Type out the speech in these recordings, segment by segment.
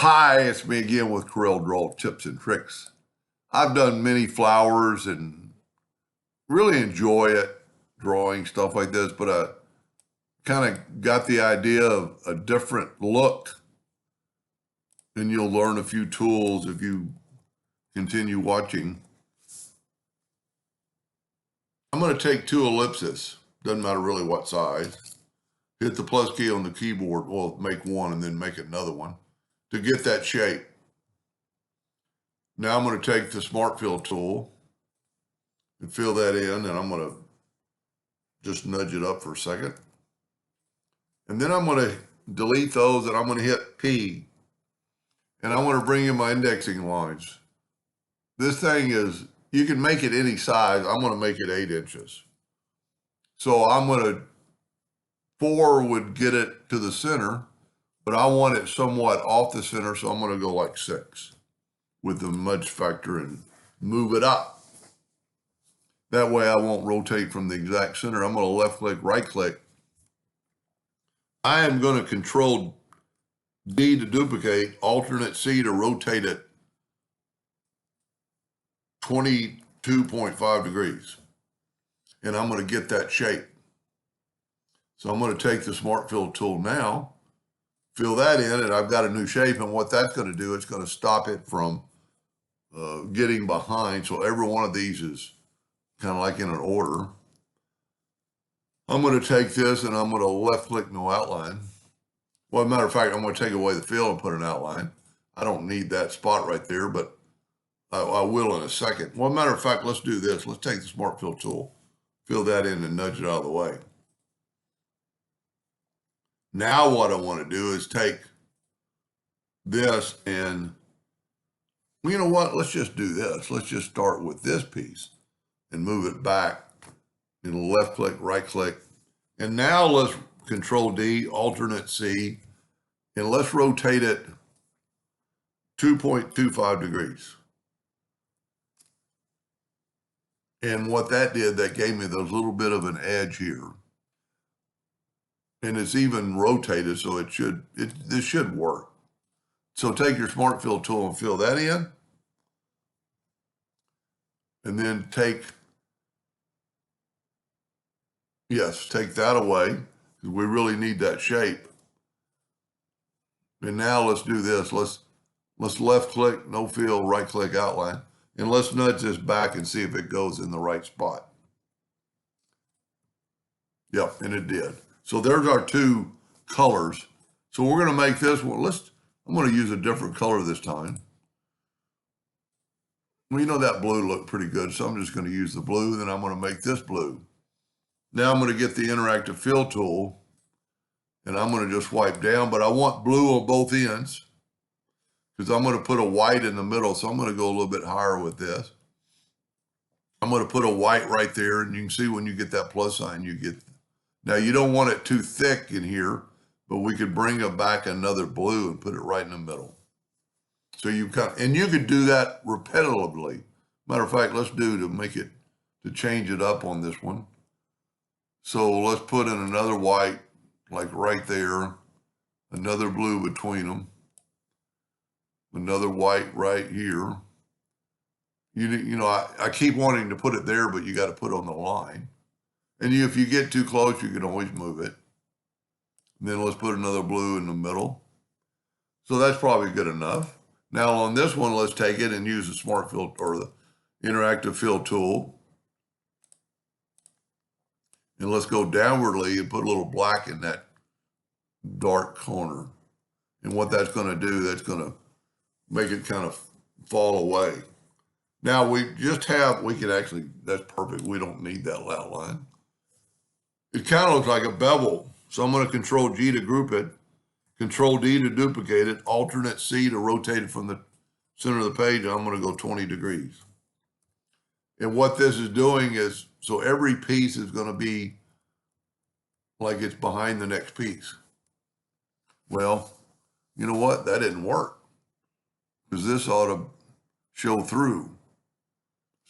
Hi, it's me again with Corel Draw Tips and Tricks. I've done many flowers and really enjoy it, drawing stuff like this, but I kind of got the idea of a different look, and you'll learn a few tools if you continue watching. I'm going to take two ellipses, doesn't matter really what size. Hit the plus key on the keyboard, well, make one and then make another one to get that shape. Now I'm going to take the Smart Fill tool and fill that in, and I'm going to just nudge it up for a second. And then I'm going to delete those, and I'm going to hit P. And I want to bring in my indexing lines. This thing is, you can make it any size. I'm going to make it 8 inches. So I'm going to, 4 would get it to the center, but I want it somewhat off the center, so I'm going to go like 6 with the nudge factor and move it up. That way I won't rotate from the exact center. I'm going to left click, right click. I am going to control D to duplicate, alternate C to rotate it 22.5 degrees. And I'm going to get that shape. So I'm going to take the Smart Fill tool now, fill that in, and I've got a new shape. And what that's going to do, it's going to stop it from getting behind. So every one of these is kind of like in an order. I'm going to take this and I'm going to left click no outline. Well, as a matter of fact, I'm going to take away the fill and put an outline. I don't need that spot right there, but I will in a second. Well, as a matter of fact, let's do this. Let's take the Smart Fill tool, fill that in and nudge it out of the way. Now what I want to do is take this and, well, you know what? Let's just do this. Let's just start with this piece and move it back and left click, right click. And now let's Control D, alternate C, and let's rotate it 2.25 degrees. And what that did, that gave me those little bit of an edge here. And it's even rotated, so this should work. So take your Smart Fill tool and fill that in. And then take that away, because we really need that shape. And now let's do this. Let's left click, no fill, right click outline. And let's nudge this back and see if it goes in the right spot. Yep, and it did. So there's our two colors. So we're going to make this one. I'm going to use a different color this time. Well, you know that blue looked pretty good, so I'm just going to use the blue. Then I'm going to make this blue. Now I'm going to get the interactive fill tool, and I'm going to just wipe down, but I want blue on both ends because I'm going to put a white in the middle, so I'm going to go a little bit higher with this. I'm going to put a white right there, and you can see when you get that plus sign, you get, now you don't want it too thick in here, but we could bring it back another blue and put it right in the middle. So you and you could do that repetitively. Matter of fact, let's do to change it up on this one. So let's put in another white, like right there, another blue between them, another white right here. You know, I keep wanting to put it there, but you got to put on the line. And if you get too close, you can always move it. And then let's put another blue in the middle. So that's probably good enough. Now on this one, let's take it and use the Smart Fill or the interactive fill tool. And let's go downwardly and put a little black in that dark corner. And what that's going to do, that's going to make it kind of fall away. Now we can actually, that's perfect. We don't need that outline. It kind of looks like a bevel. So I'm going to Control G to group it, Control D to duplicate it, alternate C to rotate it from the center of the page. I'm going to go 20 degrees. And what this is doing is, so every piece is going to be like it's behind the next piece. Well, you know what? That didn't work because this ought to show through.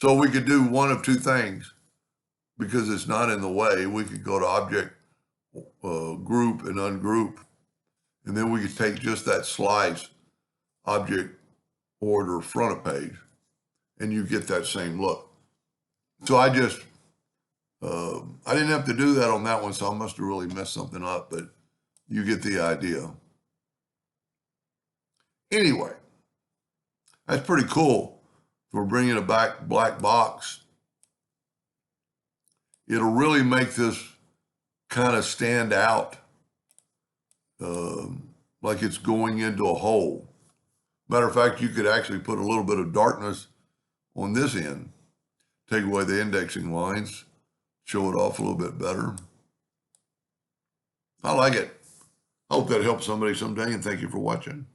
So we could do one of two things because it's not in the way. We could go to Object, Group, and Ungroup. And then we could take just that slice object order front of page, and you get that same look. So I just, I didn't have to do that on that one, so I must have really messed something up, but you get the idea. Anyway, that's pretty cool. We're bringing a black box. It'll really make this kind of stand out, like it's going into a hole. Matter of fact, you could actually put a little bit of darkness on this end, take away the indexing lines, show it off a little bit better. I like it. I hope that helps somebody someday, and thank you for watching.